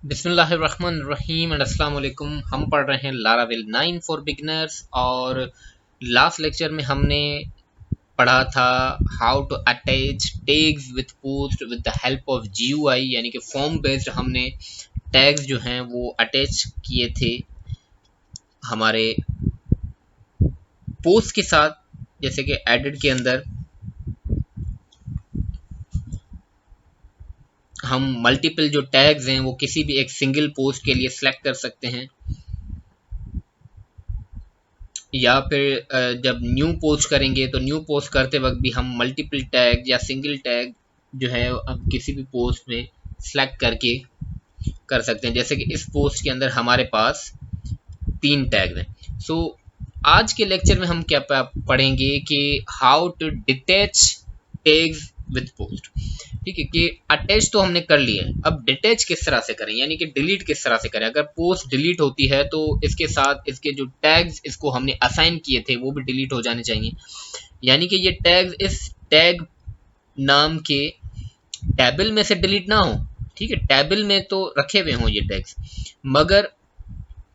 बिस्मिल्लाहिर्रहमानिर्रहीम एंड अस्सलाम वालेकुम। हम पढ़ रहे हैं लारावेल 9 फॉर बिगिनर्स और लास्ट लेक्चर में हमने पढ़ा था how to attach tags with post with the help of GUI, यानी कि फॉर्म बेस्ड हमने टैग्स जो हैं वो अटैच किए थे हमारे पोस्ट के साथ। जैसे कि एडिट के अंदर हम मल्टीपल जो टैग्स हैं वो किसी भी एक सिंगल पोस्ट के लिए सिलेक्ट कर सकते हैं, या फिर जब न्यू पोस्ट करेंगे तो न्यू पोस्ट करते वक्त भी हम मल्टीपल टैग या सिंगल टैग जो है हम किसी भी पोस्ट में सिलेक्ट करके कर सकते हैं। जैसे कि इस पोस्ट के अंदर हमारे पास 3 टैग हैं। सो आज के लेक्चर में हम क्या पढ़ेंगे कि how to detach tags with post. ठीक है कि अटैच तो हमने कर लिया है, अब डिटैच किस तरह से करें, यानी कि डिलीट किस तरह से करें। अगर पोस्ट डिलीट होती है तो इसके साथ इसके जो टैग्स इसको हमने असाइन किए थे वो भी डिलीट हो जाने चाहिए, यानी कि ये टैग्स इस टैग नाम के टेबल में से डिलीट ना हो। ठीक है, टेबल में तो रखे हुए हों ये टैग्स, मगर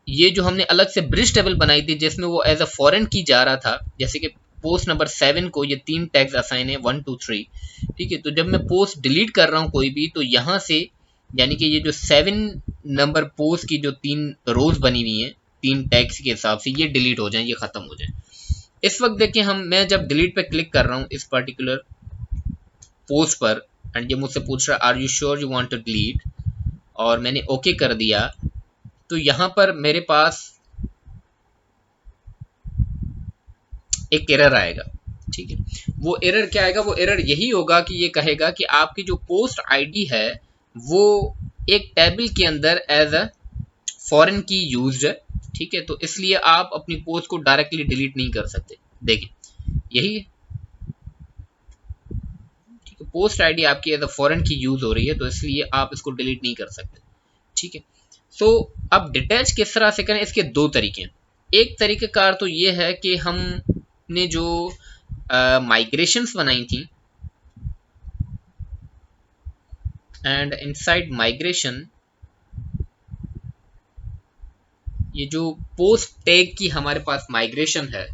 ये जो हमने अलग से ब्रिज टेबल बनाई थी जिसमें वो एज अ फॉरेन की जा रहा था, जैसे कि पोस्ट नंबर 7 को ये 3 टैग्स असाइन है 1 2 3। ठीक है, तो जब मैं पोस्ट डिलीट कर रहा हूँ कोई भी, तो यहाँ से यानी कि ये जो 7 नंबर पोस्ट की जो 3 रोज बनी हुई हैं 3 टैग्स के हिसाब से, ये डिलीट हो जाए, ये खत्म हो जाए। इस वक्त देखिए मैं जब डिलीट पे क्लिक कर रहा हूँ इस पर्टिकुलर पोस्ट पर, एंड ये मुझसे पूछ रहा है are you sure you want to delete, और मैंने ओके कर दिया, तो यहाँ पर मेरे पास एक एरर आएगा। ठीक है, वो एरर क्या आएगा, वो एरर यही होगा कि ये कहेगा कि आपकी जो पोस्ट आईडी है वो एक टेबल के अंदर एज अ फॉरेन की यूज्ड है। ठीक है, तो इसलिए आप अपनी पोस्ट को डायरेक्टली डिलीट नहीं कर सकते। देखिए यही है, ठीक है, पोस्ट आईडी आपकी एज अ फॉरेन की यूज हो रही है तो इसलिए आप इसको डिलीट नहीं कर सकते। ठीक है, सो अब डिटैच किस तरह से करें, इसके 2 तरीके हैं। एक तरीक़ेकार तो ये है कि हमने जो माइग्रेशंस बनाई थी, एंड इनसाइड माइग्रेशन ये जो पोस्ट टैग की हमारे पास माइग्रेशन है,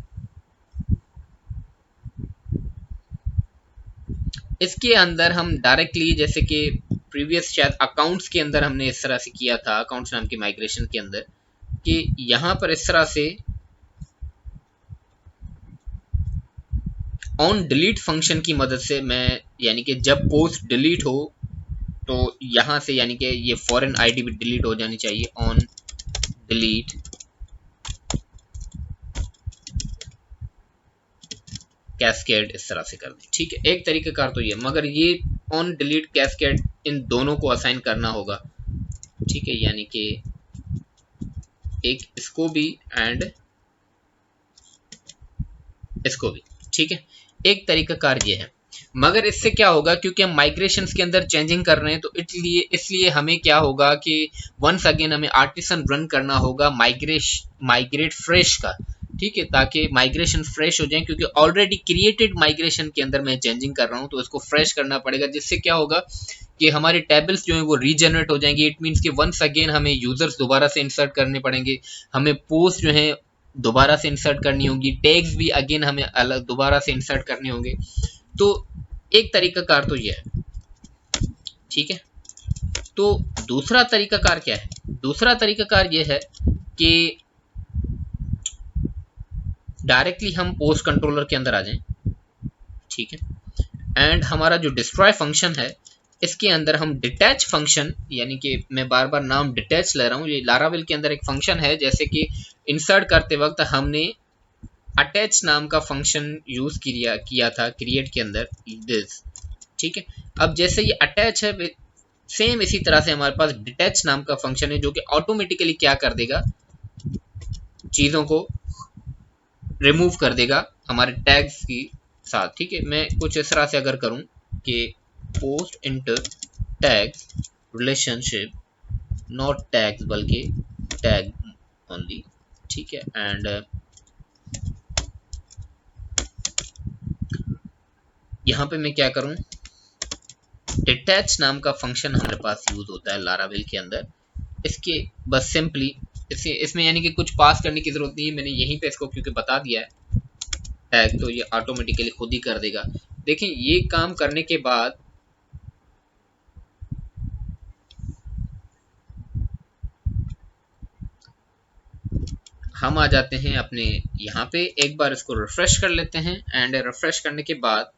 इसके अंदर हम डायरेक्टली जैसे कि प्रीवियस शायद अकाउंट्स के अंदर हमने इस तरह से किया था, अकाउंट्स नाम की माइग्रेशन के अंदर, कि यहां पर इस तरह से ऑन डिलीट फंक्शन की मदद से मैं, यानी कि जब पोस्ट डिलीट हो तो यहां से यानी कि ये फॉरेन आईडी भी डिलीट हो जानी चाहिए। ऑन डिलीट कैस्केड इस तरह से कर दें। ठीक है, एक तरीक़ेकार तो ये, मगर ये ऑन डिलीट कैस्केड इन दोनों को असाइन करना होगा। ठीक है, यानी कि एक इसको भी एंड इसको भी। ठीक है, एक तरीक़ाकार ये है, मगर इससे क्या होगा, क्योंकि हम माइग्रेशन के अंदर चेंजिंग कर रहे हैं तो इसलिए हमें क्या होगा कि वंस अगेन हमें आर्टिसन रन करना होगा माइग्रेट फ्रेश का। ठीक है, ताकि माइग्रेशन फ्रेश हो जाए, क्योंकि ऑलरेडी क्रिएटेड माइग्रेशन के अंदर मैं चेंजिंग कर रहा हूं तो इसको फ्रेश करना पड़ेगा, जिससे क्या होगा कि हमारे टेबल्स जो है वो रीजनरेट हो जाएंगे। इट मीन्स कि वंस अगेन हमें यूजर्स दोबारा से इंसर्ट करने पड़ेंगे, हमें पोस्ट जो है दोबारा से इंसर्ट करनी होगी, टैग्स भी अगेन हमें अलग दोबारा से इंसर्ट करने होंगे। तो एक तरीक़ाकार तो यह है। ठीक है, तो दूसरा तरीक़ाकार क्या है, दूसरा तरीक़ाकार यह है कि डायरेक्टली हम पोस्ट कंट्रोलर के अंदर आ जाएं। ठीक है, एंड हमारा जो डिस्ट्रॉय फंक्शन है इसके अंदर हम डिटैच फंक्शन, यानी कि मैं बार बार नाम डिटैच ले रहा हूं, ये लारावेल के अंदर एक फंक्शन है, जैसे कि इंसर्ट करते वक्त हमने अटैच नाम का फंक्शन यूज किया था क्रिएट के अंदर दिस। ठीक है, अब जैसे ये अटैच है, सेम इसी तरह से हमारे पास डिटैच नाम का फंक्शन है जो कि ऑटोमेटिकली क्या कर देगा, चीजों को रिमूव कर देगा हमारे टैग्स की साथ। ठीक है, मैं कुछ इस तरह से अगर करूं कि post inter tags relationship not tags बल्कि टैग ओनली। ठीक है, एंड यहां पे मैं क्या करूं, डिटैच नाम का फंक्शन हमारे पास यूज होता है लारावेल के अंदर, इसके बस सिंपली इसमें यानी कि कुछ पास करने की जरूरत नहीं है, मैंने यहीं पे इसको क्योंकि बता दिया है टैग, तो ये ऑटोमेटिकली खुद ही कर देगा। देखिए ये काम करने के बाद हम आ जाते हैं अपने यहाँ पे, एक बार इसको रिफ्रेश कर लेते हैं एंड रिफ्रेश करने के बाद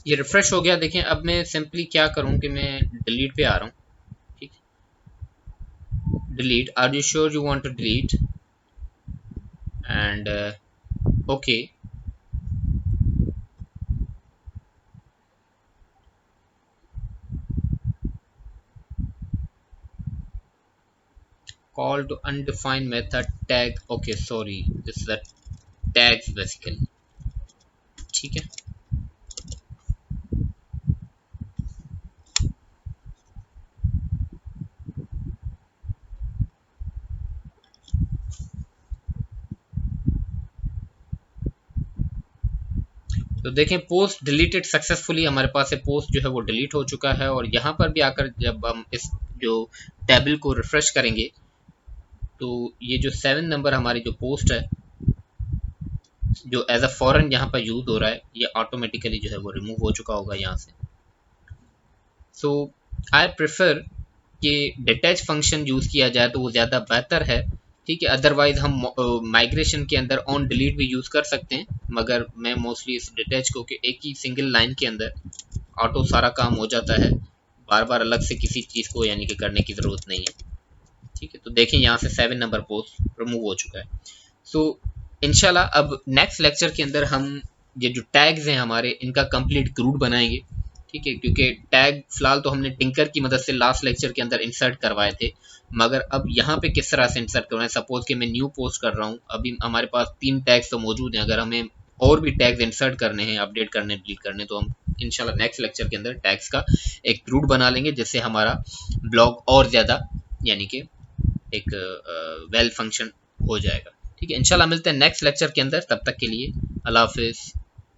ये रिफ्रेश हो गया। देखें अब मैं सिंपली क्या करूं कि मैं डिलीट पे आ रहा हूं। ठीक, delete, are you sure you want to delete and okay. Call to undefined method tag, okay sorry this is the tags basically. ठीक है, तो देखें पोस्ट डिलीटेड सक्सेसफुली, हमारे पास से पोस्ट जो है वो डिलीट हो चुका है। और यहाँ पर भी आकर जब हम इस जो टेबल को रिफ्रेश करेंगे तो ये जो 7 नंबर हमारी जो पोस्ट है जो एज अ फॉरेन यहाँ पर यूज हो रहा है, ये ऑटोमेटिकली जो है वो रिमूव हो चुका होगा यहाँ से। सो आई प्रेफर कि डिटैच फंक्शन यूज किया जाए तो वो ज़्यादा बेहतर है। ठीक है, अदरवाइज हम माइग्रेशन के अंदर ऑन डिलीट भी यूज़ कर सकते हैं, मगर मैं मोस्टली इस डिटैच को कि एक ही सिंगल लाइन के अंदर ऑटो सारा काम हो जाता है, बार बार अलग से किसी चीज़ को यानी कि करने की ज़रूरत नहीं है। ठीक है, तो देखें यहाँ से 7 नंबर पोस्ट रिमूव हो चुका है। सो इंशाल्लाह अब नेक्स्ट लेक्चर के अंदर हम ये जो टैग्स हैं हमारे इनका कंप्लीट ग्रुप बनाएंगे। ठीक है, क्योंकि टैग फिलहाल तो हमने टिंकर की मदद से लास्ट लेक्चर के अंदर इंसर्ट करवाए थे, मगर अब यहाँ पे किस तरह से इंसर्ट करवाएं। सपोज कि मैं न्यू पोस्ट कर रहा हूँ, अभी हमारे पास 3 टैग्स तो मौजूद हैं, अगर हमें और भी टैग्स इंसर्ट करने हैं, अपडेट करने, डिलीट करने, तो हम इंशाल्लाह नेक्स्ट लेक्चर के अंदर टैग्स का एक ग्रुप बना लेंगे, जिससे हमारा ब्लॉग और ज़्यादा यानी कि एक वेल फंक्शन हो जाएगा। ठीक है, इंशाल्लाह मिलते हैं नेक्स्ट लेक्चर के अंदर, तब तक के लिए अल्लाह हाफिज़।